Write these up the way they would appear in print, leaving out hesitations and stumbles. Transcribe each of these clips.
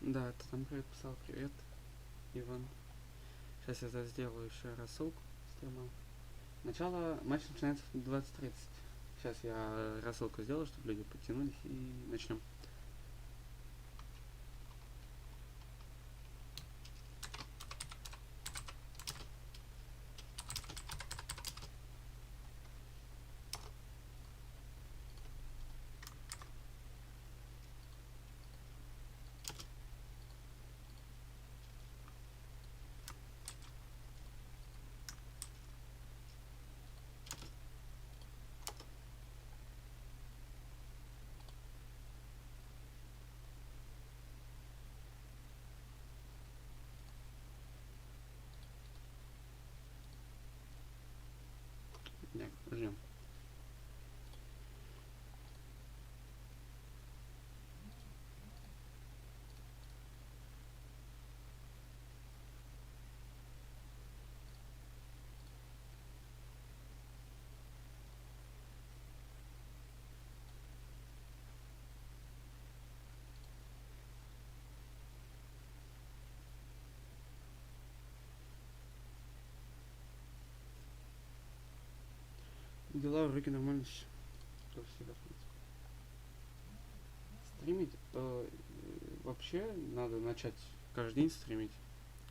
Да, ты там привет писал. Привет, Иван. Сейчас я сделаю еще рассылку стрима. Начало матч начинается в 20:30. Сейчас я рассылку сделаю, чтобы люди подтянулись, и начнем. Так, ждем. Дела в руки нормально все. Кто всегда стримить? Вообще надо начать каждый день стримить.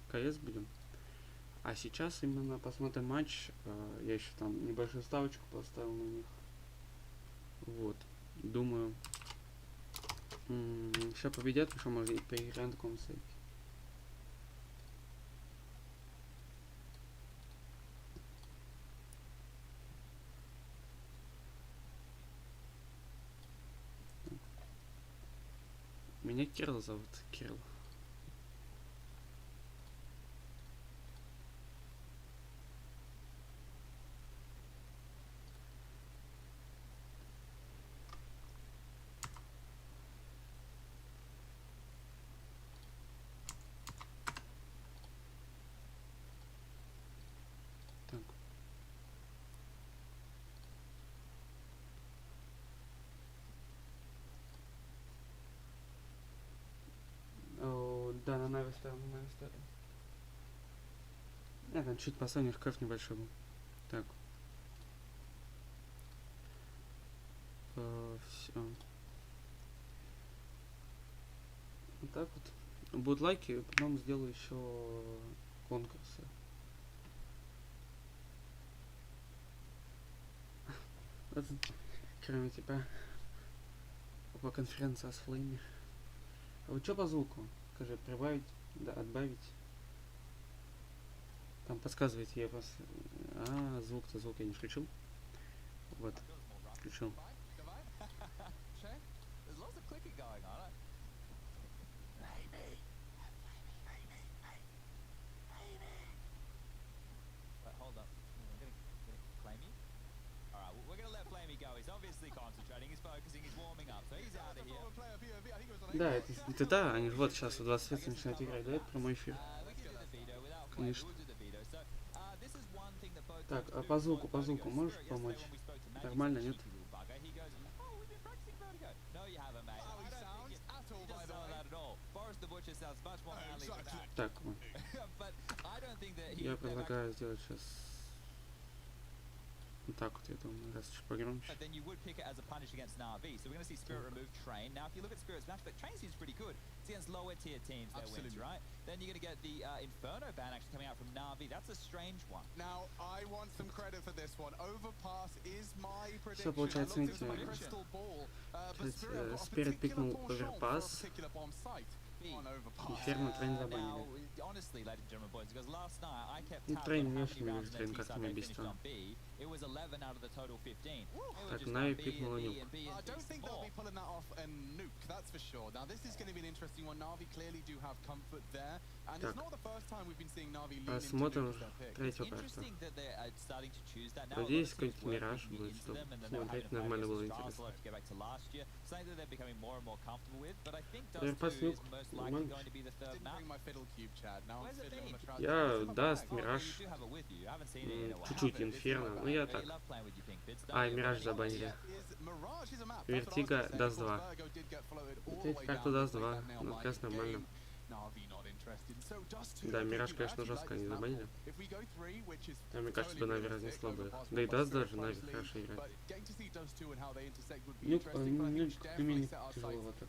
КС будем. А сейчас именно посмотрим матч. Я еще там небольшую ставочку поставил на них. Вот. Думаю, сейчас победят, еще может и поиграем на таком сайте. Меня Кирилл зовут. Кирилл. Так. Да, на NAVI ставил, на NAVI ставил. Там чуть последний кэф небольшой был. Так. Все. Вот так вот. Будут лайки, потом сделаю еще конкурсы. Кроме тебя. По конференции с Флейми. А вот что по звуку? Скажи, прибавить, да, отбавить. Там подсказывайте, я просто... звук я не включил. Вот, включил. Да, это да, они вот сейчас в 20 лет начинают играть, да, это прямой эфир. Конечно. Так, а по звуку можешь помочь? Нормально, нет? Так, я предлагаю сделать сейчас вот так вот, я думаю, раз чуть погромче. Then you would pick it as a punish against NAVI. So we're going to see Spirit remove Train. Now, if you look at Spirit's match, but Train seems pretty good. It's against lower tier teams, their wins, right? Then you're going to get the Inferno ban actually coming out from NAVI. That's a strange one. Now, I want some credit for this one. Overpass is my prediction. Все получается, Spirit пикнул Overpass. Ферму Трейн забанили. Трейн не очень любит Трейн, как меня бесит. Так, Нави пикнула нюк. Так, смотрим третьего карта. Надеюсь, какой-нибудь Мираж будет, чтобы смотреть нормально было интересно. Overpass нюк. Я даст Мираж, чуть-чуть Инферно, Ну я так. А, Мираж забанили. Вертига даст 2. Вот эти карты даст 2. Ну, как раз нормально. Да, Мираж, конечно, жестко они забанили. А мне кажется, бы Нави разнесло бы. Да и даст даже Нави хорошо играет. Нюк, как минимум, тяжело вот так.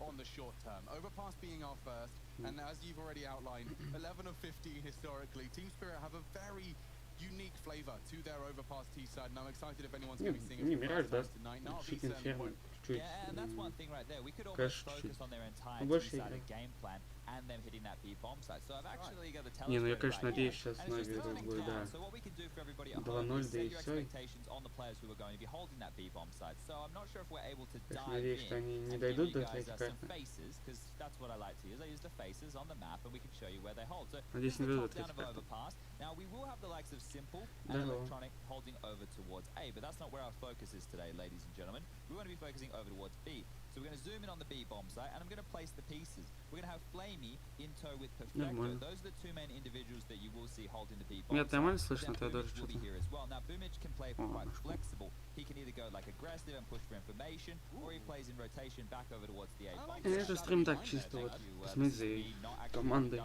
And as you've already outlined, 11 of 15 historically, Team Spirit have a very unique flavor to their overpass T side, and I'm excited if anyone's going to be seeing it for the first time tonight. NAVI certainly чуть-чуть. Yeah, and that's one thing right there. We could Конечно, almost focus on their entire больше two-sided играть. game plan and them hitting that B bomb site. So I've actually got the Не, ну я, telescope конечно, right надеюсь, here. сейчас And it's just Нави turning будет, да. down. So what we can do for everybody at 2-0, home is да set и your всё. expectations on the players who are going to be holding that B bomb site. So I'm not sure if we're able to Конечно, dive надеюсь, что in они не and give дойдут you до guys третьей some карты. faces, because that's what I like to use. I use the faces on the map and we can show you where they hold. So this Надеюсь, is не the дойдут top до down третьей of карты. overpass. Now we will have the likes of Simple and Здорово. Electronic holding over towards A, but that's not where our focus is today, ladies and gentlemen. We want to be focusing over towards B. So we're going to zoom in on the B bomb site, and I'm going to place the pieces. We're going to have Flamey in tow with Perfecto. Нормально. Those are the two main individuals that you will see holding the B bomb Меня site. нормально But слышно, then Теодор, Boomich will be что-то? here as well. Now Boomich can play О, quite нашел. flexible. He can either go like aggressive and push for information, or he plays in rotation back over towards the A bomb site. Это стрим так, чисто вот, посмотреть за командой.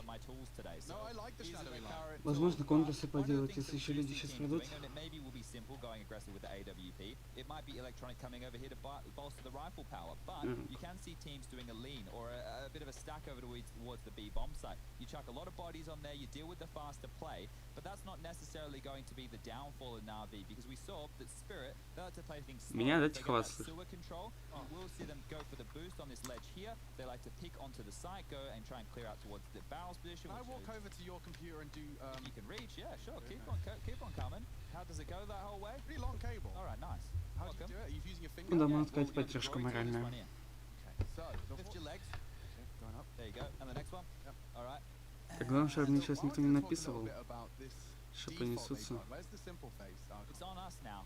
No, I like the shadowy line. Возможно, конкурсы поделать, если еще люди сейчас придут. Maybe will be Simple going aggressive with the AWP. It might be Electronic coming over here to bolster the rifle power, but you can see teams doing a lean or a bit of a stack over towards the B bomb site. You chuck a lot of bodies on there, you deal with the faster play, but that's not necessarily going to be the downfall of NAVI, because we saw that Spirit, they like to play things slow. Меня, да, They тихо get вас that слышно. sewer control. You will see them go for the boost on this ledge here. They like to pick onto the site, go and try and clear out towards the barrels position. Can I which walk is- over to your computer and do you can reach, yeah, sure. Keep on coming. How does it go that whole way? pretty long cable? All right, nice. How do you Welcome. do it? Are you using your finger? Ну да, Yeah, можно сказать, well, you know, the поддержка joy to this моральная. one here. Okay, so Lift your legs. Okay, going up. There you go. And the next one. Yep. All right. Так главное, чтобы мне сейчас So никто I не wanted to talk a little написывал, bit about this что default they понесутся. got. Where's the simple face? It's on us now.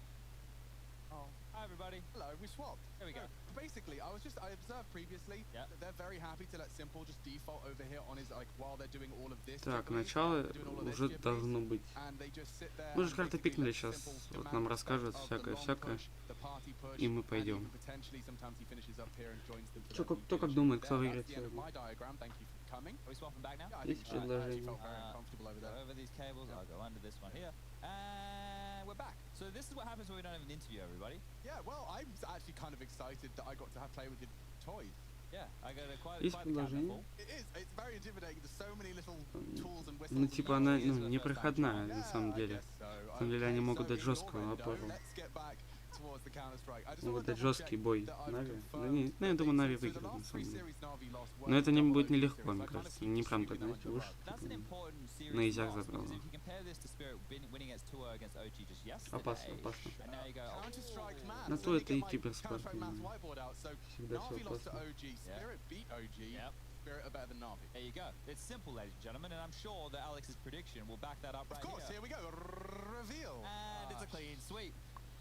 Oh, Hi, everybody. hello, we swapped. Here we go. Basically, I observed previously Yeah. that they're very happy to let Simple just default over here on his, like, while they're doing all of this. Так, jibberies, начало they're doing all of this уже jibberies, должно быть. and they just sit there Мы and же карты basically пикнули let сейчас, Simple вот demand нам respect расскажут of the всякое-всякое, long push, the party push, и мы and пойдем. even potentially sometimes he finishes up here and joins them for Чё, their кто как conclusion. думает, кто There, выиграет that's the end of сегодня? my diagram. Thank you for coming. Are we swapping back now? Yeah, I Есть think I actually предложение? felt very uncomfortable over Go there. over these cables. Yeah. I'll go under this one here. And we're back. So this is what happens when we don't have an interview, everybody. Yeah, well, I'm actually kind of excited that I got to have play with your toys. Yeah, I got quite Есть the cabinet предложение? full. It is. It's very intimidating. There's so many little tools and whistles. Ну, and типа, bells. она, Here's ну, the first time непроходная, trying. на самом I деле. guess so. На самом деле, они Okay, могут so дать if жесткую you're ready, опору. let's get back towards the Counter-Strike. I just Могут wanna дать double жесткий check бой that I've Нави. Да confirmed не, ну, я that думаю, they- Нави so the выиграют, на last three самом деле. series Navi lost Но were это не double будет OG нелегко, series. мне I kind of кажется. keep Не прям sweeping так, them знаете, under the уж rug. That's an типа, important series на изях loss, забрала. because if you compare this to Spirit winning against 2-0 against OG just yesterday, Опасно, опасно. and now you go, Counter-Strike maths. На Let то me это и get my киберспорт. Counter-Strike maths whiteboard out. So Всегда все Navi lost to опасно. OG. Spirit beat OG. Yep. Spirit are better than Navi. there you go. It's simple, ladies and gentlemen, and I'm sure that Alex's prediction will back that up Of right course, here. here we go. Reveal. And it's a clean sweep.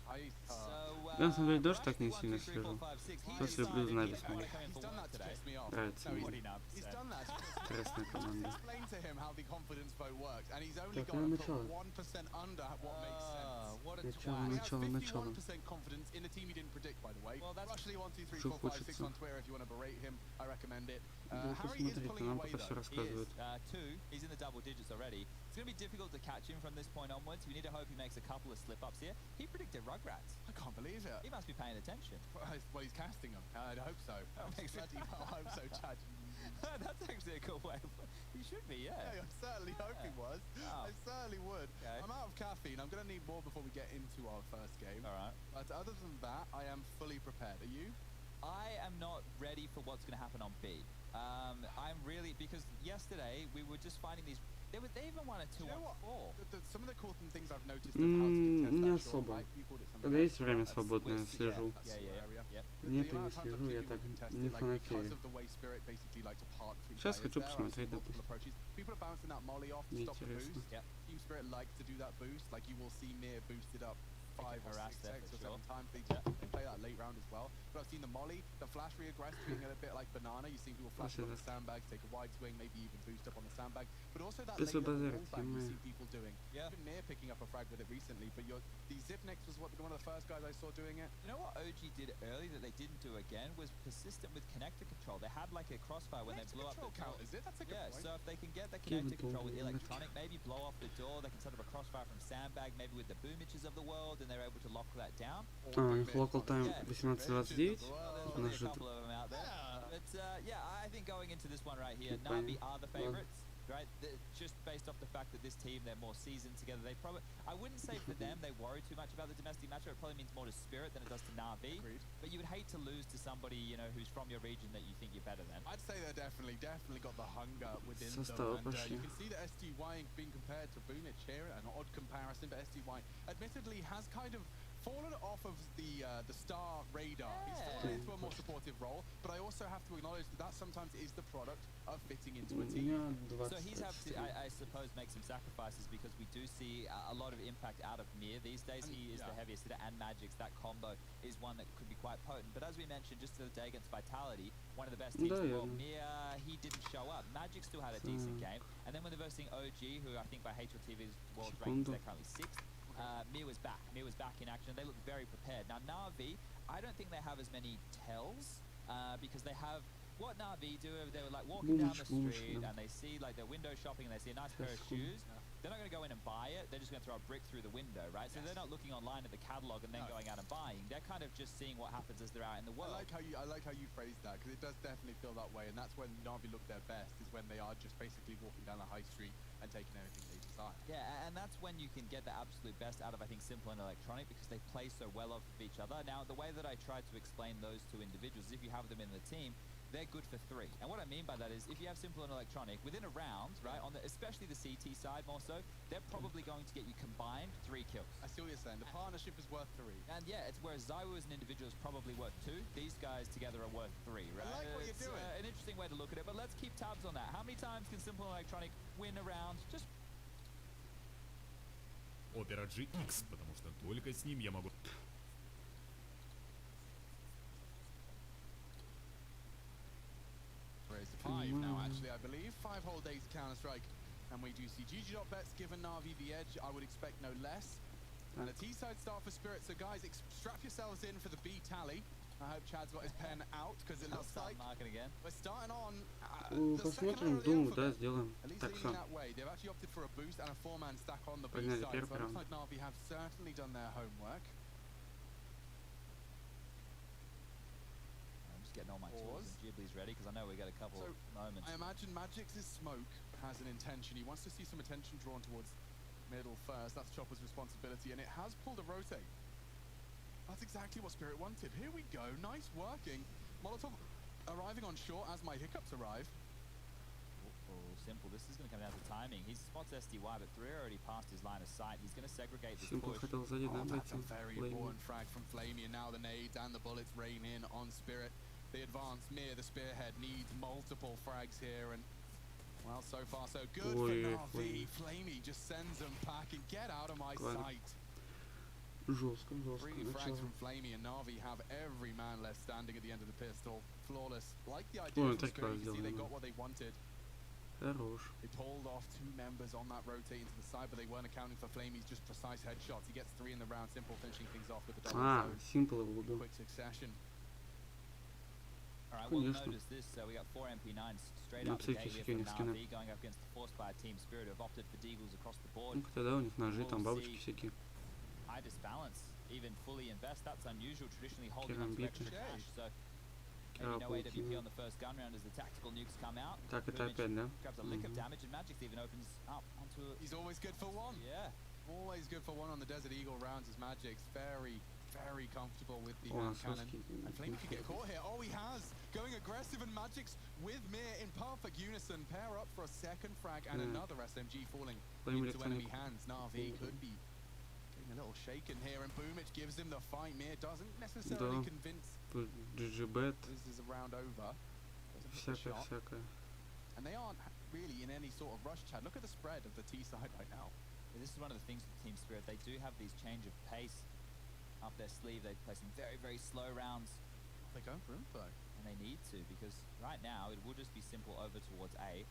I, So, Я, на самом деле, тоже Rash так не 1, сильно 2, 3, 4, слежу. 5, 6. He Просто люблю decided Нави he didn't want смотреть. to come in he's full done work that to today. piss me off. Нравится No, мне. 49%. He's done that. Интересная команда. Explain to him how the confidence vote works, and he's only Так, got ну, to начало. put 1% under what makes sense. What a Начало, He twat. has начало, начало. 51% confidence in a team he didn't predict, by the way. Well, that's- Rushly 1, 2, 3, Что 4, 5, 6 хочется. on Twitter if you want to berate him. I recommend it. Да, Harry is посмотреть, pulling нам away пока все though. He рассказывают. is. 2, he's in the double digits already. It's going to be difficult to catch him from this point onwards. We need to hope he makes a couple of slip-ups here. He predicted Rugrats. I can't believe it. He must be paying attention. Well, he's casting them. I'd hope so. makes it- Bloody well, I hope so, Chad. That's actually a cool way. He should be, Yeah, yeah. I certainly hope he was. Oh. I certainly would. Okay. I'm out of caffeine. I'm going to need more before we get into our first game. All right. But other than that, I am fully prepared. Are you? I am not ready for what's going to happen on B. I'm really, because yesterday we were just finding these. They even won a 2 You know on what? 4. Some of the cool things I've noticed of how to contest Не that short, особо. right? You called it something Когда else. есть время That's свободное, Swiss, слежу. that's Yeah, your yeah, area. yep. The Нет, amount не of times I've слежу, я seen так people contest не it, like, because фанатею. of the way Spirit basically like to part between Сейчас players хочу there, I've посмотреть, seen multiple допустим. approaches. People are bouncing that molly off to stop the Неинтересно. boost. Yep. Team Spirit likes to do that boost. Like you will see Mir boosted up 5 or harass 6 there X for or sure. 7 times. They play that late round as well. But I've seen the molly, the flash reaggress being a bit like banana. You've seen people flash on the sandbags, take a wide swing, maybe even boost up on the sandbag. But also that late level wallbang you see people doing. Yeah. Even Mir picking up a frag with it recently. But the Zipnex was one of the first guys I saw doing it. You know what OG did early that they didn't do again was persistent with connector control. They had like a crossfire when they blew up the door. Is it? That's a good point. So if they can get the connector control with electronic, maybe blow off the door, they can set up a crossfire from sandbag, maybe with the boomages of the world, and they're able to lock that down. У них local time 18:29. У нас же But yeah, I think going into this one right here, NAVI are the favorites. Right, just based off the fact that this team, they're more seasoned together. They probably, I wouldn't say for them they worry too much about the domestic matchup. It probably means more to Spirit than it does to NAVI. Agreed. But you would hate to lose to somebody, you know, who's from your region that you think you're better than. I'd say they're definitely got the hunger within Состав them. And вообще. you can see that SDY being compared to Boomich here, an odd comparison, but SDY admittedly has kind of fallen off of the star radar. He's fallen into a more supportive role, but I also have to acknowledge that sometimes is the product of fitting into У a team. меня So he's had to, 20. I suppose, make some sacrifices because we do see a lot of impact out of Mir these days. And, He is the heaviest hitter, and Magic's that combo is one that could be quite potent. But as we mentioned, just the other day against Vitality, one of the best teams in the world, Mir, he didn't show up. Magic still had a decent game. And then when they're versing OG, who I think by HLTV's world rankings, they're currently 6th. Mir was back. Mir was back in action. They look very prepared. Now, NAVI, I don't think they have as many tells because they have what NAVI do. They were like walking down the street and they see like they're window shopping and they see a nice pair of shoes. They're not going to go in and buy it. They're just going to throw a brick through the window, right? So they're not looking online at the catalog and then going out and buying. They're kind of just seeing what happens as they're out in the world. I like how you phrased that because it does definitely feel that way, and that's when NAVI look their best is when they are just basically walking down the high street and taking everything they desire. Yeah, and that's when you can get the absolute best out of, I think, Simple and Electronic because they play so well off of each other. Now, the way that I tried to explain those two individuals is if you have them in the team, they're good for 3. And what I mean by that is if you have Simple and Electronic, within a round, right, on the, especially the CT side more so, they're probably going to get you combined 3 kills. I see what you're saying. The partnership is worth 3. And yeah, it's whereas Zywoo as an individual is probably worth 2. These guys together are worth 3, right? I like what you're doing. An interesting way to look at it, but let's keep tabs on that. How many times can Simple and Electronic win a round? Just Opera GX, потому что только с ним я могу... Raised to 5 now, actually, I believe. 5 whole days of Counter-Strike. And we do see GG.bets given NAVI the edge. I would expect no less. And a T-side start for Spirit. So, guys, strap yourselves in for the B tally. I hope Chad's got his pen out, because it looks like again. we're starting on the second Посмотрим round of the Думу, да, alphabet. сделаем. At least Так leaning что, that way. They've actually opted for a boost and a 4-man stack on the B Погнали, side. So первый it looks раунд. like NAVI have certainly done their homework. I'm just getting all my tools and Ghibli's ready because I know we got a couple So, moments. I imagine Magic's smoke has an intention. He wants to see some attention drawn towards middle first. That's Chopper's responsibility, and it has pulled a rotate. That's exactly what Spirit wanted. Here we go. Nice working. Molotov arriving on short as my hiccups arrive. Simple. This is going to come down to timing. He spots SDY, but 3 already passed his line of sight. He's going to segregate this Simple push. хотел сзади, да, That's a обойти. very important frag from Flamey, and now the nades and the bullets rain in on Spirit. The advanced Mir, the spearhead, needs multiple frags here, and well, so far so good for NAVI. Flamey just sends them packing. Get out of my sight. Жестко, 3 жестко frags начало. from Flamey, and NAVI have every man left standing at the end of the pistol. Flawless. Like the idea from так Spirit, you can see they сделано. got what they wanted. Хорош. They pulled off 2 members on that rotate into the side, but they weren't accounting for Flamey's just precise headshots. He gets 3 in the round. Simple finishing things off with a double zone. Simple его убил. Quick succession. Alright, well, Конечно. notice this. We got 4 MP9s straight На out the всякий gate here случай у from них скины. NAVI, going up against the Force Fire Team Spirit, who have opted for Deagles across the board. Ну, хотя да, у них ножи, там бабочки всякие. High disbalance, even fully invest. That's unusual, traditionally holding on to Керамбиты. extra cash. So, maybe no AWP on the first gun round as the tactical nukes come out. Так, это Boomich опять, да? grabs a lick of damage, and Magic even opens up onto a... He's always good for 1. Yeah. Always good for 1 on the Desert Eagle rounds as Magic's very, very comfortable with the О, hand нас cannon. русский. And Flamey could get caught here. Oh, he has! Going aggressive, and Magic's with Mir in perfect unison. Pair up for a second frag and Yeah. another SMG falling Flamey into enemy Electronic. hands. NAVI could be getting a little shaken here, and Boomich gives him the fight. Mir doesn't necessarily Да. convince Тут GG-бет, this is a round over. Doesn't hit the всякое, shot. всякое. And they aren't really in any sort of rush, Chad. Look at the spread of the T side right now. This is one of the things with Team Spirit. They do have these change of pace up their sleeve. They play some very, very slow rounds, They're going for info. and they need to, because right now it will just be simple over towards A.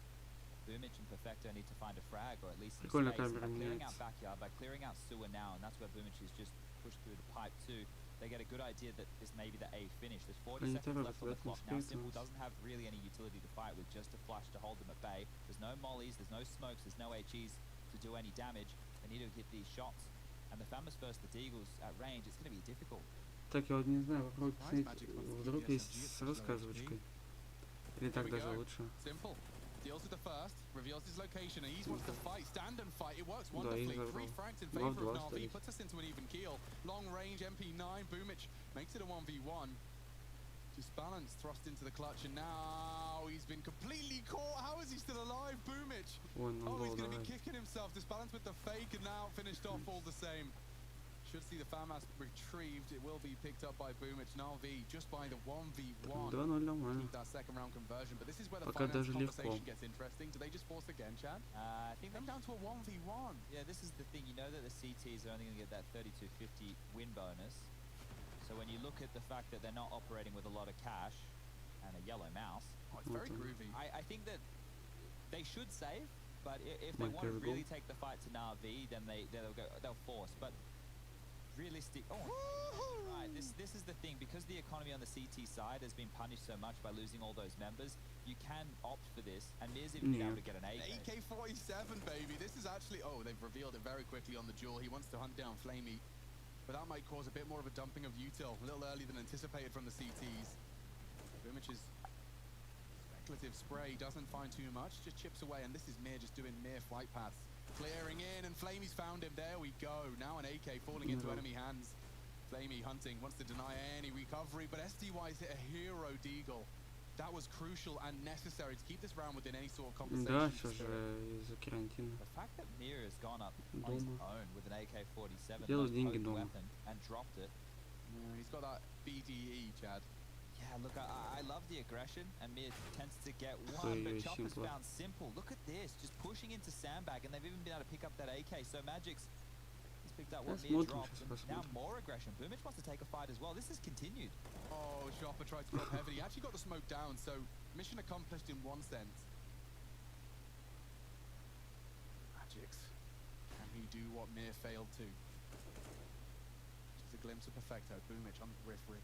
Boomich and Perfecto need to find a frag, or at least some Прикольно space. And камера by clearing out меняется. backyard, by clearing out sewer now, and that's where Boomich is just pushed through the pipe too, they get a good idea that this may be the A finish. There's 40 Они seconds торопятся, left on the да, clock. Now успеют Simple нас. doesn't have really any utility to fight with, just a flash to hold them at bay. There's no mollies, there's no smokes, there's no HEs to do any damage. They need to hit these shots. And the Famous versus the Deagles at range, it's going to be difficult. Так, я вот не знаю, попробуйте Surprise снять, Magic wants to вдруг keep the есть SMG, с especially русской OG. озвучкой. Или так we даже go. лучше. Simple. Deals with the first, reveals his location, and he wants to fight, stand and fight. It works Да, wonderfully. их 3 забрал. frags in 2 favor в of 2 NAVI, остались. puts us into an even keel. Long range, MP9, Boomich makes it a 1v1. Just balance, thrust into the clutch, and now he's been completely caught. How is he still alive, Boomich? Ой, ну Oh, he's лоу, going to be давай. kicking himself. Disbalance with the fake, and now finished off all the same. Should see the FAMAS retrieved. It will be picked up by Boomich. NAVI just by the 1v1. 2-0 нормально. Keep that second round conversion, but this is where the Пока finance даже conversation легко. gets interesting. Do they just force again, Chad? I think Them down to a 1v1. yeah, this is the thing. You know that the CTs are only going to get that 3250 win bonus. So when you look at the fact that they're not operating with a lot of cash and a yellow mouse, Oh, it's very Okay. groovy. I think that they should save, but if they Might want to go really goal. take the fight to NAVI, then they'll force. But realistic, right, this is the thing, because the economy on the CT side has been punished so much by losing all those members. You can opt for this, and Mir's even been Yeah. able to get an AK. AK-47, baby. This is actually... Oh, they've revealed it very quickly on the duel. He wants to hunt down Flamey, but that might cause a bit more of a dumping of util. A little earlier than anticipated from the CTs. Boomich's speculative spray doesn't find too much, just chips away, and this is Mir just doing Mir flight paths. Clearing in, and Flamey's found him. There we go. Now an AK falling into No. enemy hands. Flamey hunting, wants to deny any recovery, but SDY's hit a hero deagle. That was crucial and necessary to keep this round within any sort of conversation. Да, for сейчас же Spirit. из-за карантина. The fact that Mir has gone up on his Дома. own with an AK-47, the Делают most деньги potent дома. weapon, and dropped it. Yeah, he's got that BDE, Chad. Yeah, look, I love the aggression, and Mir tends to get one, Ой, but ой, Chopper's Simple. found Simple. Look at this, just pushing into Sandbag, and they've even been able to pick up that AK. So Magic's he's picked up what Mir Посмотрим, dropped, сейчас and now посмотрим. more aggression. Boomich wants to take a fight as well. This has continued. Oh, Chopper tried to drop heavily. He actually got the smoke down, so mission accomplished in one sense. Magic's. Can he do what Mir failed to? Just a glimpse of Perfecto. Boomich on the periphery.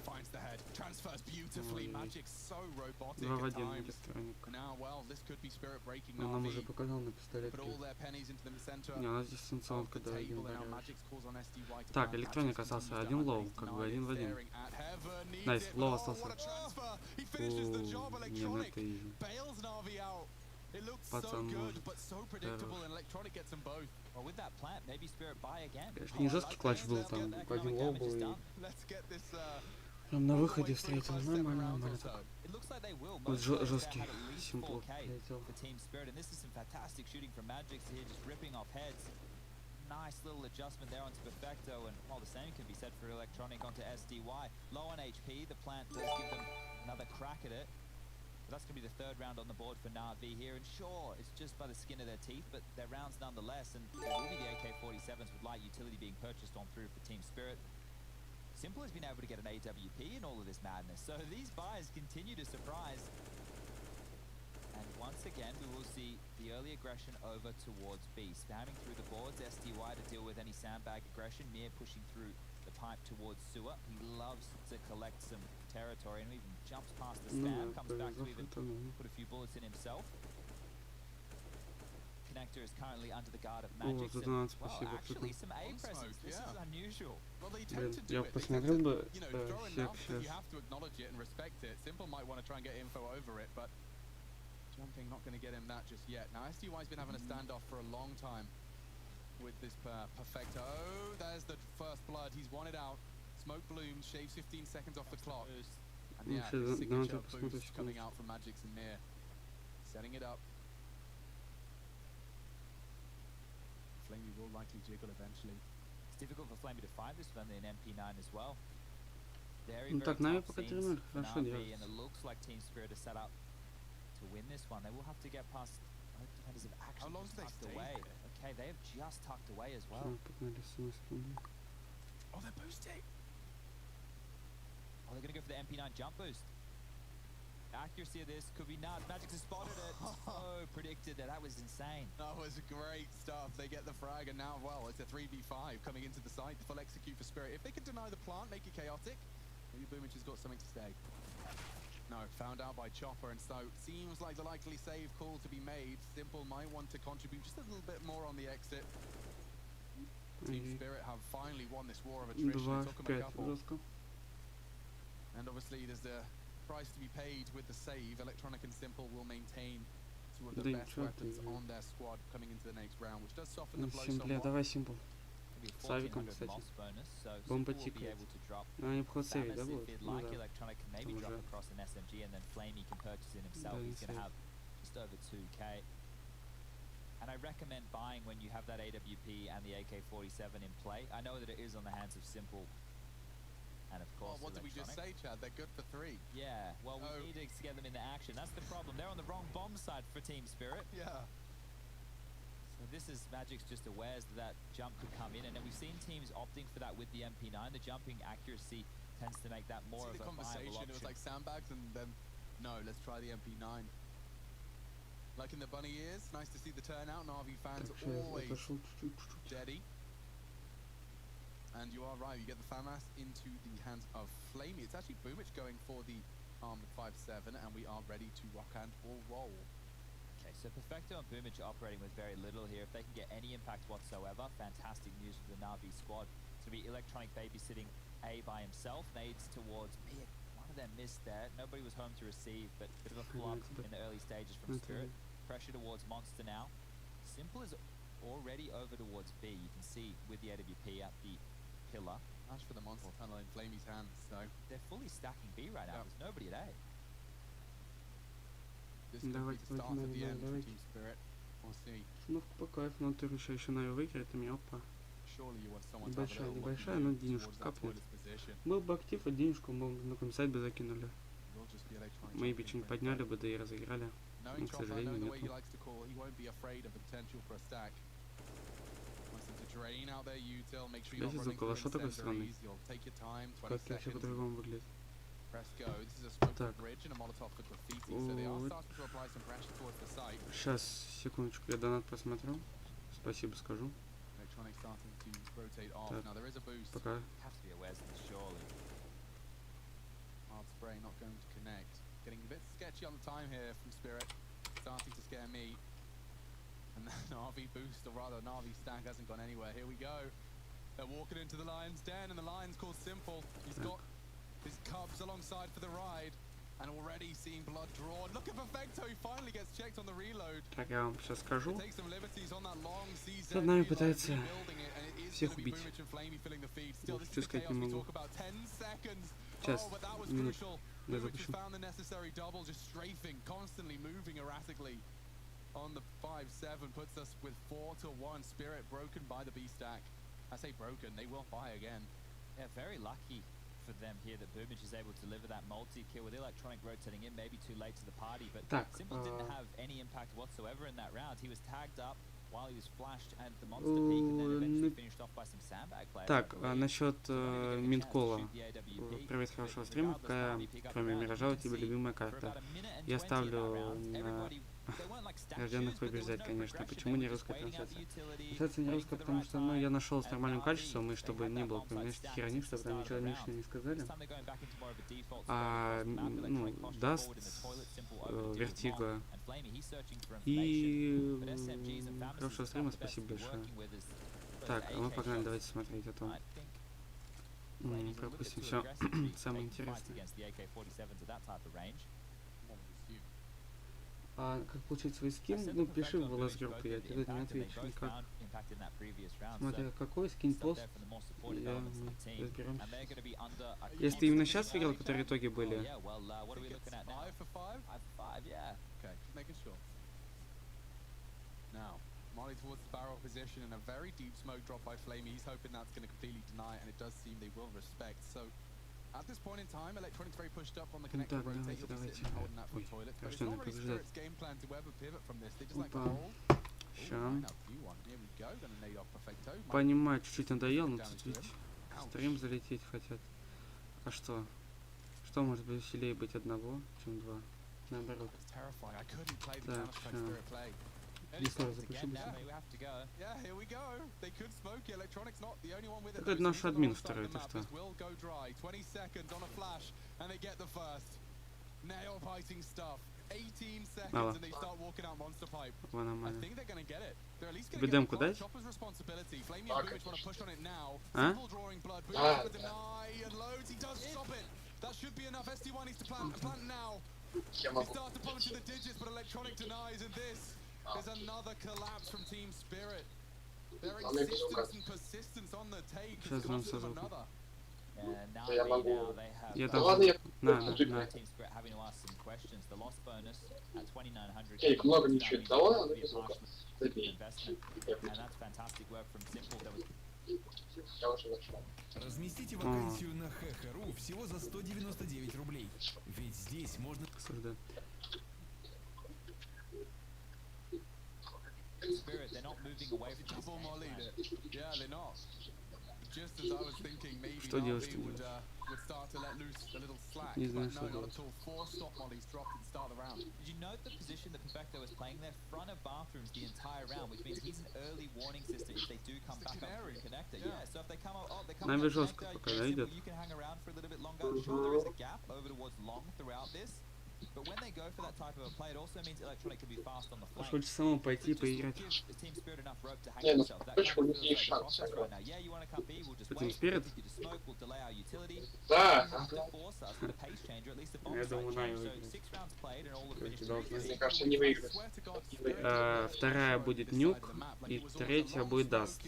Finds the head. Transfers beautifully. Ой-ой-ой. Magic's so robotic 2 в at 1 times. электроник. And now, well, this could be spirit breaking Он нам уже NAVI. показал на Put пистолетке. all their pennies into the center Не, у нас здесь of санкционка, the да, один table, and now барьер. Magic's calls on SDY to Так, plan. электроник Magic's остался continues to один лоу, underrate. как бы Deny один is в один. staring at heaven, needs Найс, it, лоу but остался. what a transfer. He finishes the job. Не, ну Electronic это easy. bails NAVI out. It looks so Пацан good, может. but so predictable, Хорош. and Electronic gets them both. Well, with that plant, maybe Spirit buy again. Конечно, Oh, не I жесткий like клатч this. был, Let's там get по один economic лоу damage был is и done. Let's get this прям на all the выходе way through встретил. first 7 Нормально, rounds or нормально. so. It looks like they will. Вот Most players there жесткий, had at least Simple 4K летел. for Team Spirit, and this is some fantastic shooting from Magic here, just ripping off heads. Nice little adjustment there onto Perfecto, and well, the same can be said for Electronic onto SDY. Low on HP, the plant does give them another crack at it. But that's going to be the third round on the board for NAVI here, and sure, it's just by the skin of their teeth, but they're rounds nonetheless, and it will be the AK-47s with light utility being purchased on through for Team Spirit. Simple has been able to get an AWP in all of this madness, so these buys continue to surprise. And once again, we will see the early aggression over towards B. Spamming through the boards, SDY to deal with any sandbag aggression. Mir pushing through the pipe towards Sewer. He loves to collect some territory and even jumps past the Ну spam, да, comes back to повезло, even фартануло. put a few bullets in himself. Connector is currently under the guard of О, Magic. за 12, спасибо, Actually, круто. some A On presence. smoke, This is yeah. unusual. Well, they Блин, tend to do я it. They tend посмотрел to, бы you know, э, throw всех enough that сейчас. you have to acknowledge it and respect it. Simple might want to try and get info over it, but jumping not going to get him that just yet. Now, SDY's been having a standoff for a long time with this Perfecto. Oh, there's the first blood. He's won it out. Smoke blooms, shaves 15 seconds off the clock. And Ну, yeah, сейчас his signature давайте посмотрим boost coming секундочку. out from Magic's and Mir. Setting it up. Flamey will likely jiggle eventually. It's difficult for Flamey to find this with only an MP9 as well. Very, Ну very так, NAVI tough пока scenes 3-0, for хорошо NAVI, делается. and it looks like Team Spirit is set up to win this one. They will have to get past both defenders have actually long just do they tucked stay away. there? Okay, they have just tucked away as well. Так, погнали с одной секунды. Oh, they're boosting. Oh, they're going to go for the MP9 jump boost. Accuracy of this could be nuts. Magic's has spotted it. So predicted that. That was insane. That was great stuff. They get the frag, and now, well, it's a 3v5 coming into the site. Full execute for Spirit. If they can deny the plant, make it chaotic, maybe Boomich has got something to say. No, found out by Chopper, and so seems like the likely save call to be made. Simple might want to contribute just a little bit more on the exit. Team Spirit have finally won this war of attrition. It took them a couple. Жестко. And obviously there's the price to be paid with the save. Electronic and Simple will maintain two of the Да best ничего weapons ты. on their squad coming into the next round, which does soften the Ну, blow Симпля, somewhat. давай Симпл. Maybe a Славиком, 1400 кстати. moss bonus, so Бомба Simple will be тикает. able to drop Ну, они в ход-сейве, Samus да, if будут? he'd Ну like. да. Electronic can maybe Там drop уже. across an SMG, and then Flamey can purchase it himself. Да, He's going to не have just over 2k. And I recommend buying when you have that AWP and the AK-47 in play. I know that it is on the hands of Simple, and of Well, course what did we just Electronic. say, Chad? They're good for 3. Yeah, well, we Oh. need to get them into action. That's the problem. They're on the wrong bomb side for Team Spirit. Yeah. So this is Magic's just awares that jump could come in, and then we've seen teams opting for that with the MP9. The jumping accuracy tends to make that more See of the a viable conversation, option. it was like sandbags, and then, no, let's try the MP9. Like in the bunny years, nice to see the turnout. NAVI fans Так, сейчас always отошел чуть-чуть. steady. And you are right, you get the FAMAS into the hands of Flamey. It's actually Boomich going for the armored 5-7, and we are ready to rock and roll. Okay, so Perfecto and Boomich are operating with very little here. If they can get any impact whatsoever, fantastic news for the Navi squad. To be Electronic babysitting A by himself, nades towards B. One of them missed there. Nobody was home to receive, but a bit of a flop in the early stages from Spirit. Pressure towards Monster now. Simple is already over towards B. You can see with the AWP at the pillar. Ash for the monster tunnel in Flamey's hands, so They're fully stacking B right now. Yep. There's nobody at A. this could be Давайте, the start of the давайте, end for давайте. Team Spirit. We'll see. Установка по кайфу, но ты еще Нави выиграет, и мне опа. Surely you want someone to have a Небольшая, little небольшая, look но at you денежку towards that капнет. toilet's position. Был бы актив, а денежку мы на комиссайт бы закинули. Will just be Electronic Мы бы jumping что-нибудь for подняли himself. бы, да и разыграли. Knowing к Chopper, сожалению, knowing the way he нету. likes to call, he won't be afraid of the potential for a stack. Wants them to drain out their util, make sure you're Здесь not running около through шо такой странный? incendiaries. You'll take your time, 20 Как вообще seconds. по-другому выглядит? Press go. This is a smoke for Так. bridge and a molotov for graffiti, so they are Вот. starting to apply some pressure towards the site. Сейчас, секундочку, я донат посмотрю. Спасибо скажу. Electronic starting to rotate off. Так. Now there is a boost. Пока. Have to be aware of this, surely. Hard spray not going to connect. Getting a bit sketchy on the time here from Spirit. Starting to scare me. And the Navi boost, or rather Navi stack hasn't gone anywhere. Here we go. They're walking into the Lion's Den, and the Lion's called Simple. He's got his cubs alongside for the ride. And already seeing blood drawn. Look at Perfecto, he finally gets checked on the reload. Так, я вам сейчас скажу. Take some liberties on that long CZ Тут Нави reload, пытается rebuilding it, and it is всех gonna be убить. Boomich and Flamey filling the feed. Still, this is Что the сказать chaos не we могу. talk about. 10 seconds. Сейчас, Oh, but that was минут. crucial. Я Boomich has запущу. found the necessary double, just strafing, constantly moving erratically on the 5-7, puts us with 4-1. Spirit broken by the B stack. I say broken, they will buy again. Yeah, very lucky for them here that Boomich is able to deliver that multi-kill with Electronic rotating in, maybe too late to the party, but Так, Simple didn't have any impact whatsoever in that round. He was tagged up while he was flashed at the monster peak and then eventually finished off by some sandbag players. Так, I believe. насчет So they're gonna get a chance to Минкола. shoot the AWP, Привет, but хорошего стрима. regardless, Какая, Navi pick up кроме the round. Миража, You у can тебя see любимая for карта? about a minute and Я 20 in that ставлю round, на everybody- they weren't like statues, рожденных but there was побеждать, no конечно. progression. Почему They не were just русская waiting out the трансляция? utility, Трансляция не waiting русская, for the потому right что ну, я time. нашел с And нормальным Navi, качеством, и they чтобы had не that было bomb понимаешь, site херни, stacked чтобы since там the ничего start of the лишнего не round. сказали. This time they're going back into more of a default А, state across the map. ну, Electronic posture даст forward in the toilet, Simple over to deal with Вертиго. Mom, and Flamey, he's searching for И information. But SMGs and Famis's хорошего is стрима, about the best спасибо to be большое. working with as those Так, а мы AK погнали, shots. давайте смотреть, а то I think Flamey's a little bit пропустим too все aggressive to be самое taking fights интересное. against the AK-47s at that type of range. One would assume. А как получить свой I скин? said Ну, that пиши Perfecto в and голос Boomich группы, both я did тебе не impact, and they отвечу both никак. found impact in that previous round, Смотри, so какой скин stuff пост? there from the more supportive Я, elements of мы the team, разберемся. and they're going to be under a Если ты именно сейчас constant видел, pressure. которые итоги Oh, были, yeah, well, what are we I think looking it's at now? 5 for 5? 5-5, yeah. Okay, just making sure. Now, Molly towards the barrel position and a very deep smoke drop by Flamey. He's hoping that's going to completely deny it, and it does seem they will respect. So, at this point in time, Electronic's very pushed up on the connector так, rotate. You'll be давайте. sitting holding that for Ой, toilet. But it's рожденный not really побеждает. Spirit's game plan to ever pivot from this. They just like to Опа. hold. Ща. Ooh, line up view one. Here we go. Gonna nade off Perfecto. Might Понимаю, чуть-чуть надоел, но down тут to him. ведь стрим залететь хотят. А что? Что может быть веселее быть одного, чем два? Наоборот. Terrifying. I couldn't play the Так, Counter-Strike ща. Spirit play. Егор, запиши Again, быстро. now we have to go. Yeah, here we go. They could smoke it. Electronics not the only one with it. Так это though, so наш he's on the админ wrong side второй, of the ты map. что? This will go dry. 20 seconds on a flash, and they get the first. Nail-biting stuff. 18 seconds, Мало. and they start walking out Monster Pipe. Во, I нормально. think they're gonna get it. They're at least gonna Тебе get the демку block. дать? Chopper's responsibility. Flamey Да, and Boomich want to конечно. push on it now. А? Simple drawing blood. Да, Boomich with the да. deny and loads. He does stop it. That should be enough. ST1 needs to plant now. Я He могу. starts to punch in the digits, but Electronic denies, and this is another collapse from Team Spirit. Their Она без insistence указа. and persistence on the take Сейчас has дам cost them ссылку. another. And Да я NAVI могу. now, they have Я Да дам. ладно, я На, просто на. Team Spirit having to ask some questions. The loss bonus at 2,900. Кейк много That ничего не means дала, there will она be a без звука. partial Забей. investment. Я And that's fantastic work from Simple. There was уже начал. Разместите вакансию на Хэ.ру всего за 199 рублей. Ведь здесь можно... Осуждаю. Spirit, they're not moving away from this Double game mollied plan. it. Yeah, they're not. Just as I was thinking, maybe Что делать, NAVI что would, делать? would start to let loose a little slack, Не but знаю, no, что not делать. at all. 4 stop mollies dropped at the start of the round. Did you note the position that Perfecto was playing there? Front of bathrooms the entire round, which means he's an early warning system if they do come It's the back up canary. from connector. Yeah. Yeah, so if they come up, oh, they come NAVI up жестко connector, пока, yeah, да, Simple, идет? you can hang around for a little bit longer. Sure, there is a gap over towards long throughout this, but when they go for that type of a play, it also means Electronic can be fast on the Уж flank. хочешь самому пойти Just to поиграть. give Team Spirit enough rope to hang Не, ну themselves. That почему kind не of feels есть like the шанс process сыграть? right now. Yeah, you want to come B, we'll just For Team wait. Spirit? If you just smoke, we'll delay our utility. Да, You have to ага. force us with a pace changer, at least the bomb Я side думаю, change. NAVI So выиграет. 6 rounds played and all the Короче, finished должны. Мне кажется, не выиграть. Swear to God, Не Spirit выиграть. Вторая будет нюк, и третья будет даст. А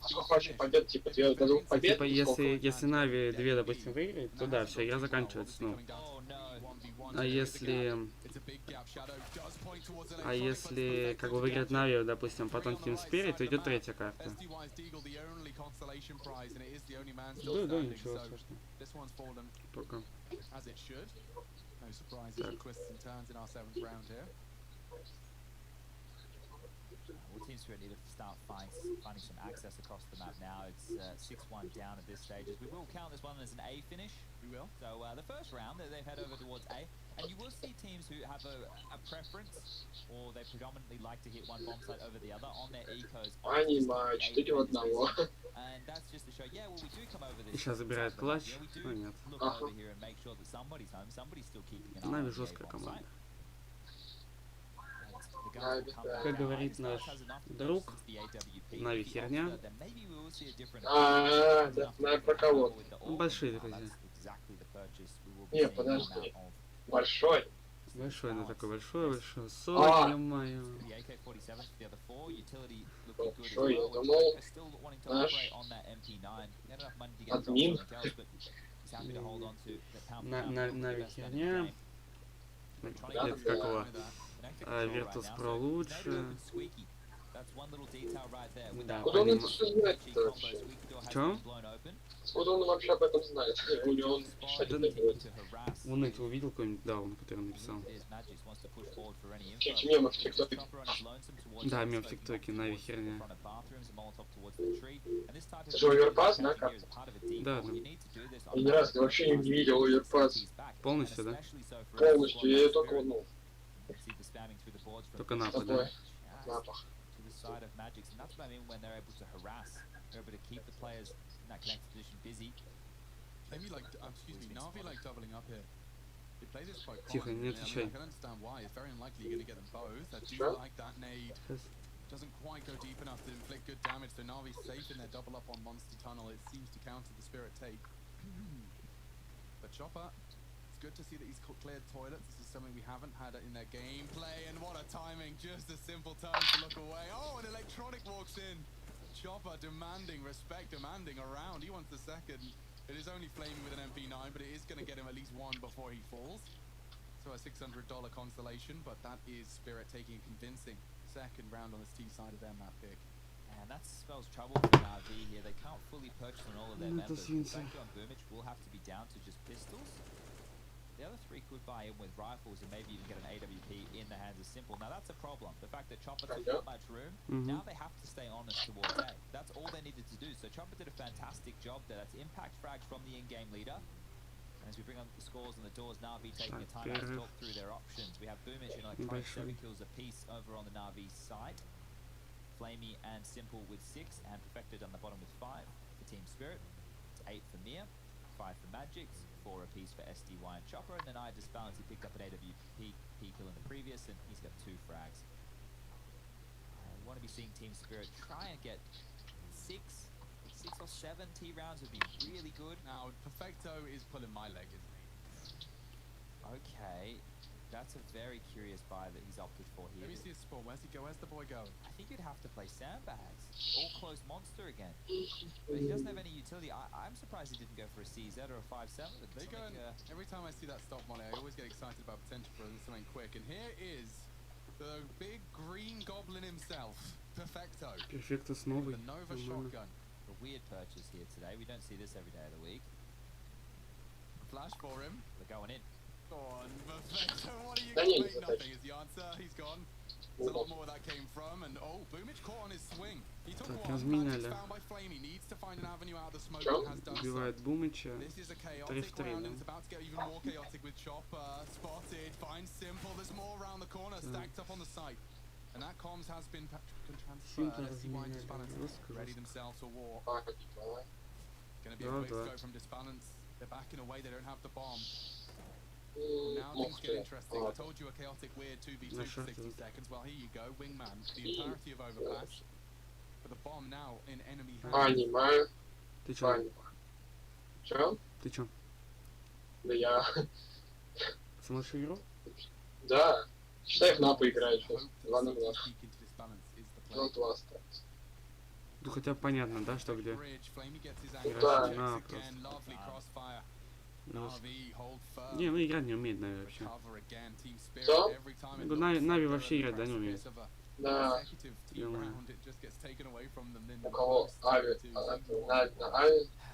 сколько вообще побед? Типа 2 до 2 побед? Типа, если Нави 2, допустим, выиграет, то да, все, игра заканчивается снова. Oh no. А если как бы выиграет Нави, допустим, потом Team Spirit, то идет третья карта. Да, да, ничего страшного. This one's fallen Пока. as it should. No surprises and twists and turns in our 7th round here. Well, Team Spirit need to start finding some access across the map now. It's 6-1 down at this stage. As we will count this one as an A finish. We will. So the first round, they've head over towards A. And you will see teams who have a preference, or they predominantly like to hit one bomb site over the other on their ecos. Анима 4 в 1. And that's just to show, yeah, well, we do come over this. И сейчас забирает side of the map. клатч. Yeah, we do Ну нет. look Ага. over here and make sure that somebody's home, somebody's still keeping an eye on Нави the жесткая A bomb команда. site. And the guns Нави, will come да. back Как now. говорит Ice наш has enough to друг, push since the AWP. Нави With the херня. Ulster, then maybe we will see a different А, approach. да, Enough to знаю get про the кого. hammer with the Ну, AWP. большие Now, друзья. that's exactly the purchase we will be Не, seeing come подожди. out of Большой. Большой, ну такой большой. А. Соль, ё-моё. the AK-47 for the other four. Utility looking good as Большой, я well. думал, They're still wanting to наш operate on that MP9. He had enough money to get админ. something else, but he's happy to hold on to the pound for На pound, Нави the best gun in the херня. game. Да, Это как его? Connector А, control Virtus right now, Pro so лучше. it's native and squeaky. That's one little detail right there. With Да, that Куда он помимо- это все знает cheek combo, вообще? squeaky door has Чё? been blown open. Откуда он вообще об этом знает? У него он читать Да, не будет. To harass Вон это увидел какой-нибудь даун, который написал. Here's Magic wants to push forward for any info. Какие мемы в ТикТоке? Chopper on his lonesome towards Да, the мем в smoke ТикТоке, box Нави towards the херня. front of bathrooms, a Molotov towards the tree. And this type of Это же оверпас, да, here как? is part of a decoy. Да, да. You need to do this on Я ни разу battle вообще не fast видел to оверпас. set these back. Полностью, And да? especially so for a Полностью. squad Я like только Spirit. ну, You can see the spamming through the boards from Только this напад, такой да? just запах. to the side of Magic's, and that's what I mean when they're able to harass. They're able to keep the players in that connected position busy. Maybe like, excuse me, Navi like doubling up here. They play this quite Тихо, не confidently. I mean, отвечай. I can understand why. It's very unlikely you're going to get them both. I do Sure. like that nade. Сейчас. Doesn't quite go deep enough to inflict good damage, so Navi's safe in their double up on Monster Tunnel. It seems to counter the Spirit take. But Chopper, it's good to see that he's cleared toilets. This is something we haven't had in their gameplay, and what a timing, just a simple turn to look away. Oh, and Electronic walks in. Chopper demanding respect, demanding a round. He wants the second. It is only flaming with an MP9, but it is going to get him at least one before he falls. So a $600 consolation, but that is Spirit taking a convincing second round on this T side of their map pick. And that spells trouble for NAVI here. They can't fully purchase on all of their Ну, это members. свинцы. Perfecto and Boomich will have to be down to just pistols. The other three could buy in with rifles and maybe even get an AWP in the hands of Simple. Now that's a problem. The fact that Chopper took that much room, now they have to stay honest towards A. That's all they needed to do. So Chopper did a fantastic job there. That's impact frags from the in-game leader. As we bring up the scores on the doors, NAVI taking a time out to talk through their options. We have Boomich and Electronic 7 kills apiece over on the NAVI side. Flamey and Simple with 6, and Perfected on the bottom with 5 for Team Spirit. It's 8 for Mia, 5 for Magix, 4 apiece for SDY and Chopper, and then I Disbalance, he picked up an AWP kill in the previous, and he's got 2 frags. I want to be seeing Team Spirit try and get 6 or 7 T rounds would be really good. Now, Perfecto is pulling my leg, isn't he? Okay, that's a very curious buy that he's opted for here. Let me see his spawn. Where's he go? Where's the boy go? I think you'd have to play Sandbags. All close monster again. But he doesn't have any utility. I'm surprised he didn't go for a CZ or a 5-7. They go every time I see that stop molly, I always get excited about potential for something quick. And here is the big green goblin himself, Perfecto. Перфекто с новой. The Nova shotgun. A weird purchase here today. We don't see this every day of the week. Flash for him. They're going in. Go on, Perfecto. What are you That going ain't to Nothing is the answer. He's gone. There's a lot more where that came from. And oh, Boomich caught on his swing. He took Так, one. разменяли. Magic's found by Flame. He needs to find an avenue out of the smoke and has done so. Убивает Бумыча. This is a 3 chaotic в 3, round да? and it's about to get even more chaotic with Chopper. Spotted, finds Simple. There's more around the corner, stacked up on the site. And that comms has been transferred. Simple Let's see why разменяли. Disbalance Жестко, ready жестко. themselves for war. Давай. Gonna be a quick go from Disbalance. They're backing away, they don't have the bomb. Now things Мог get ты. interesting. I told you a chaotic weird 2v2 На for шорте 60 seconds. Well, here you go, Wingman. The entirety of Overpass. But the bomb now in enemy hands. Понимаю. Ты чё? Понимаю. Чё? Ты чё? Да я... Смотришь игру? Да. Считай, в напу играет I сейчас. hope 2 на that 2. CT into Disbalance is the play. 2 остается. Ну хотя бы понятно, да, что где. Bridge, Flamey gets his Ну angle, да. checks На, again, lovely crossfire. Ну, NAVI hold firm. не, ну играть не умеет, наверное, вообще. Recover again, Team Spirit. Что? Every time it Ну, looks Нави like they're вообще at the играть, да, не умеет. precipice of a Да. consecutive team Делаю. round, it just gets taken away from them. Then У кого Ави, на Ави, у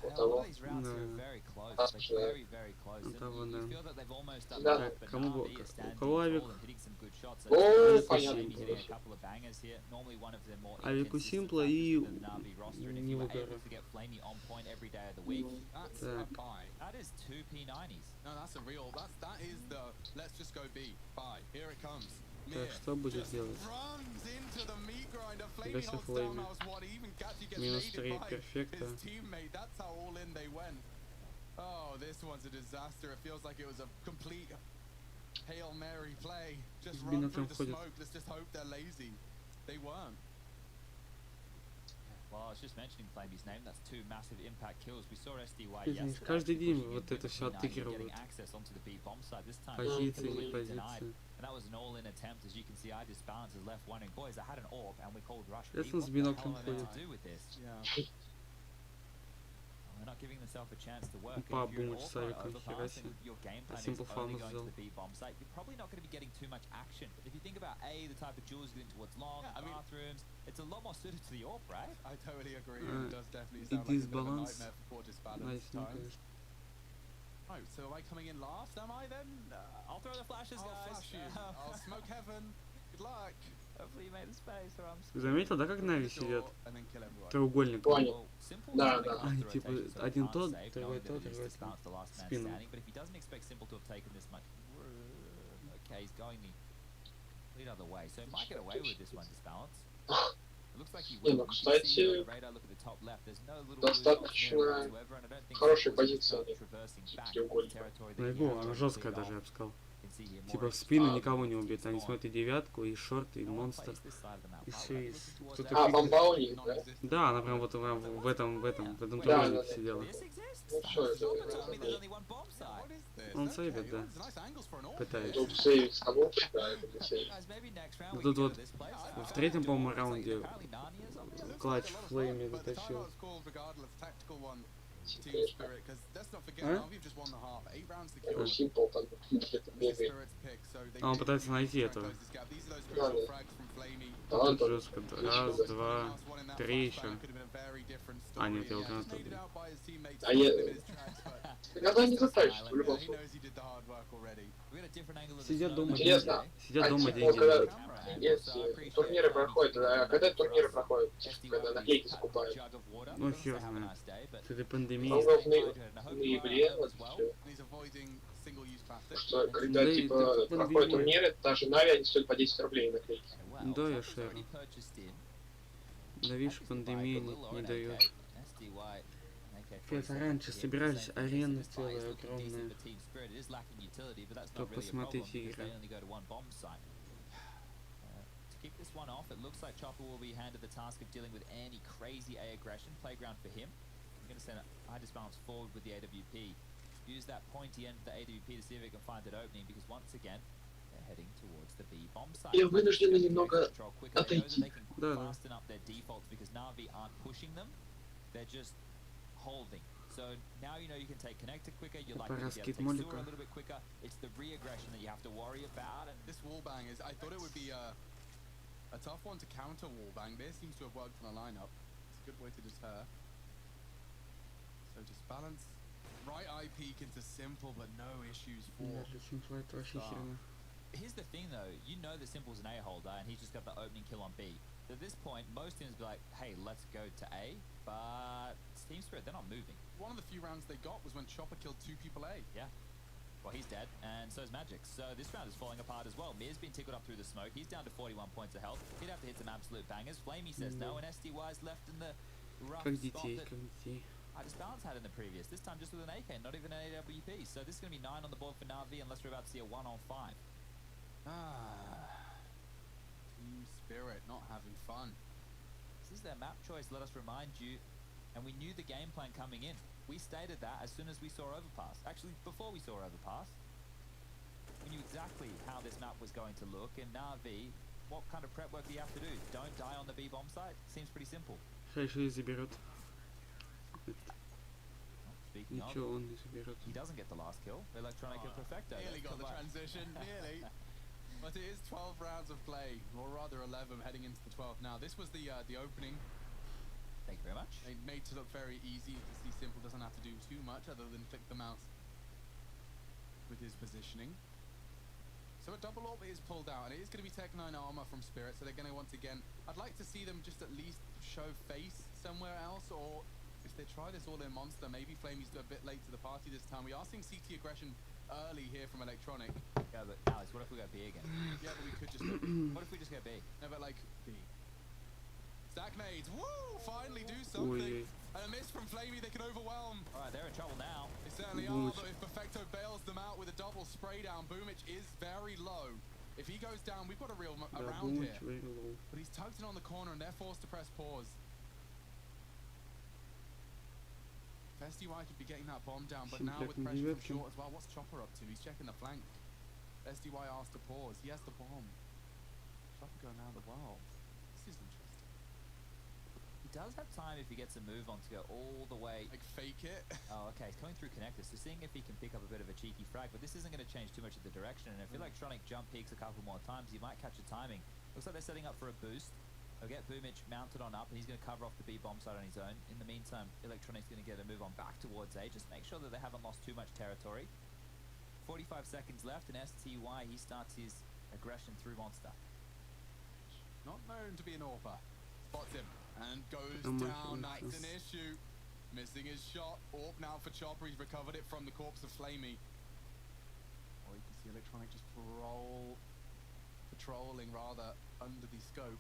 Now, all того. these rounds are Да. very close. That's Like right. very, very close. У And того, you да. feel that they've almost done Да. that, but Кому NAVI бы- is standing у кого tall авик? and hitting some good shots. О, Авик понятно. Maybe hitting a couple of bangers here. Normally one of the more Авику inconsistent Симпла factors и of the NAVI roster. And if you were Невыгора. able to get Flamey on point every day of the week, that's Так. a buy. that is 2 P90s. No, that's a real. That is the. Let's just go B. Buy. Here it comes. Так, Mir что будет just делать? runs into the meat grinder. Flamey Дальше holds Flamey. down mouse one. Even Gatsby gets Минус naded 3, by перфекто. his teammate. That's how all in they went. Oh, this one's a disaster. It feels like it was a complete Hail Mary play. Just run Биноклем through the входит. smoke. Let's just hope they're lazy. They weren't. Well, I was just mentioning Flamey's name. That's 2 massive impact kills. We saw SDY Извините, yesterday. каждый день pushing in вот это with все P90, getting отыгрывают. access onto the B bomb site. This time Позиции, не completely denied. позиции. And that was an all-in attempt. As you can see, I Disbalance has left one. And boys, I had an orb, and we called rush. B. That's What not the биноклем hell am I meant ходит. to do with this? Yeah. They're not giving themselves a chance to work. Упа And if you're an Бумыч orb с runner авиком, overpass хера себе. and your game plan is Simple only Farmers going to взял. the B bomb site, you're probably not going to be getting too much action. If you think about A, the type of jewels going towards long, Yeah, I mean- bathrooms, it's a lot more suited to the orb, right? I totally agree. Uh, It does definitely и sound like a bit of a дисбаланс. nightmare for Disbalance Найс, ну, times. конечно. Oh, so am I coming in last? Am I then? I'll throw the flashes, I'll guys. flash you. I'll smoke heaven. Good luck. Hopefully you made the space, or I'm Ты заметил, да, как Нави Open the сидят? door and then kill everyone. Треугольник. Понял. Well, Simple Да, is да. coming Они off the типа rotation, so they один can't тот, save, другой knowing that тот, it is другой Disbalance the last man спину. standing. But if he doesn't expect Simple to have taken this much, okay, he's going the complete other way. So he might get away with this one, Disbalance. It looks like he will. Не, ну, You can see on кстати, the radar, look at the top left. There's no little blue dots достаточно there whatsoever, and I don't think хорошей Simple is позиции just traversing back треугольник. territory that На he игру, has она already жесткая cleared даже, off. я бы сказал. You can see here Типа more в спину А, никого не убит. Они spawn. смотрят и девятку, и шорт, и No one монстр. plays this side of the map. И Right, все, right, и looking towards кто-то that. А, пикает. бомба у них, да? Да, она прям вот в этом Да, треугольнике да, да. сидела. This exists? Ну что это? Someone told me there's only one bomb site. What is this? Он Okay, сейвит, да. that's nice angles for an orc. Пытается. Тут сейвить саму, да, это не сейвить. Guys, maybe next round we Тут can go вот to this place. в третьем, по-моему, раунде Apparently Narnia's on there. клатч Looks like a lot of Флейми smoke, but the затащил. timeout's called regardless. Tactical one. Team Spirit, because let's not forget, Huh? NAVI have just won the half. 8 rounds to Ну, kill. Simple там где-то This is бегает. Spirit's pick, so they А он really пытается do найти try and этого. close this gap. These are those Да, crucial да. frags from Flamey. Тут Талант. жестко. Раз, два, Last one in that 3 flashbang еще. could have been a very different А, нет, story. я Yeah, уже just made it оттуда. out by his teammates, А я- forcing him in his tracks, but Иногда не затащит, в любом he случае. knows he did the hard work already. We got a different angle of the Сидят snow дома, map Интересно, today. сидят дома, типа, деньги когда делают. турниры проходят, а когда турниры проходят, когда наклейки закупают? Ну, хер знает. С этой пандемией. По-моему, в ноябре, вот, всё. And he's avoiding single-use plastic. Что когда Да и типа так проходят пандемия. турниры, даже NAVI они стоят по 10 рублей наклейки. Да, я шерю. Да видишь, пандемия не дает. Фет, раньше собирались арены целые огромные, чтобы посмотреть игры. To kick this one off, it looks like Chopper will be handed the task of dealing with any crazy A aggression. Playground for him. I'm going to send a high disbalance forward with the AWP. Use that pointy end of the AWP to see if it can find that opening, because once again, they're heading towards the B bomb site. Я вынужден немного отойти. They can Да, да. fasten up their defaults because NAVI aren't pushing them. They're just holding. So now you know you can take connector quicker, you're likely to be able to take sewer Молика. a little bit quicker. It's the re-aggression that you have to worry about, and This wallbang is, I thought it would be a tough one to counter wallbang. This seems to have worked on a lineup. It's a good way to deter. So just balance. Right eye peek into simple, but no issues for. Даже Simple это вообще херня. here's the thing though, you know that Simple's an A holder and he's just got the opening kill on B. So at this point, most teams be like, hey, let's go to A, but Team Spirit, they're not moving. One of the few rounds they got was when Chopper killed 2 people A. Yeah. Well, he's dead, and so is Magic. So this round is falling apart as well. Mir's been tickled up through the smoke. He's down to 41 points of health. He'd have to hit some absolute bangers. Flamey says no, and SDY's left in the rough Как spot детей, that как детей. Disbalance had in the previous. This time just with an AK, not even an AWP. So this is going to be 9 on the board for NAVI unless we're about to see a 1 on 5. Team Spirit not having fun. This is their map choice, let us remind you. And we knew the game plan coming in. We stated that as soon as we saw Overpass. Actually, before we saw Overpass, we knew exactly how this map was going to look. And NAVI, what kind of prep work do you have to do? Don't die on the B bomb site? Seems pretty simple. Хорошо, заберет. Speaking of, Ничего он не заберет. he doesn't get the last kill. Electronic and Perfecto. Nearly got the Combined. transition, nearly. But it is 12 rounds of play, or rather 11 heading into the 12th now. This was the opening. Thank you very much. They made to look very easy. You can see Simple doesn't have to do too much other than click the mouse with his positioning. So a double AWP is pulled out, and it is going to be Tech 9 armor from Spirit, so they're going to once again, I'd like to see them just at least show face somewhere else, or if they try this all-in monster, maybe Flamey's a bit late to the party this time. We are seeing CT aggression early here from Electronic. Yeah, but Alex, what if we go B again? Yeah, but we could just go What if we just go B? no, but like B. Stack nades, woo! Finally do something. Ой, And a miss from Flamey, they can overwhelm. Alright, they're in trouble now. They certainly are, Boomich. but if Perfecto bails them out with a double spray down, Boomich is very low. If he goes down, we've got a real да, round Бумыч here. выиграл. But he's tugged in on the corner and they're forced to press pause. SDY could be getting that bomb down, but now with pressure from short as well, what's Chopper up to? He's checking the flank. SDY asked to pause. He has the bomb. Chopper going around the wall. This is interesting. He does have time if he gets a move on to go all the way. Like fake it. Oh, okay, he's coming through connectors, so seeing if he can pick up a bit of a cheeky frag, but this isn't going to change too much of the direction, and if Electronic jump peaks a couple more times, he might catch the timing. Looks like they're setting up for a boost. They'll get Boomich mounted on up, and he's going to cover off the B bomb side on his own. In the meantime, Electronic's going to get a move on back towards A, just make sure that they haven't lost too much territory. 45 seconds left, and STY, he starts his aggression through Monster. Not known to be an AWPer. Spots him and goes Oh my down. That's goodness. an issue. Missing his shot. AWP now for Chopper. He's recovered it from the corpse of Flamey. Or you can see Electronic just patrolling rather under the scope.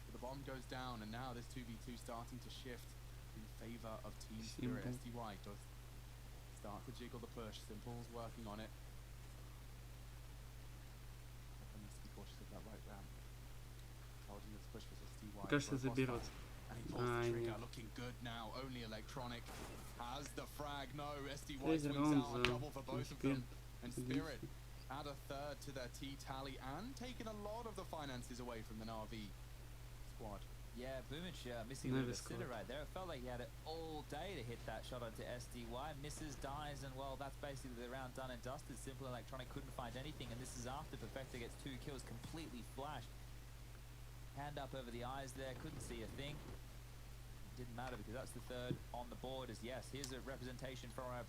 But the bomb goes down, and now this 2v2 starting to shift in favor of Team Spirit. Simple. SDY does start to jiggle the push. Simple's working on it. Chopper needs to be cautious of that right ramp. Told him this push was SDY. Кажется, заберет. And he pulls the А, trigger, нет. looking good now. Only Electronic has the frag. No, SDY Третий swings раунд out a за double for both of them. успех. And Spirit add a third to their T tally and taking a lot of the finances away from the NAVI squad. Yeah, Boomich missing a bit of NAVI a sitter scored. right there. It felt like he had it all day to hit that shot onto SDY. Misses, dies, and well, that's basically the round done and dusted. Simple Electronic couldn't find anything, and this is after Perfecta gets 2 kills, completely flashed. Hand up over the eyes there, couldn't see a thing. Didn't matter because that's the third on the board. As yes, here's a representation from our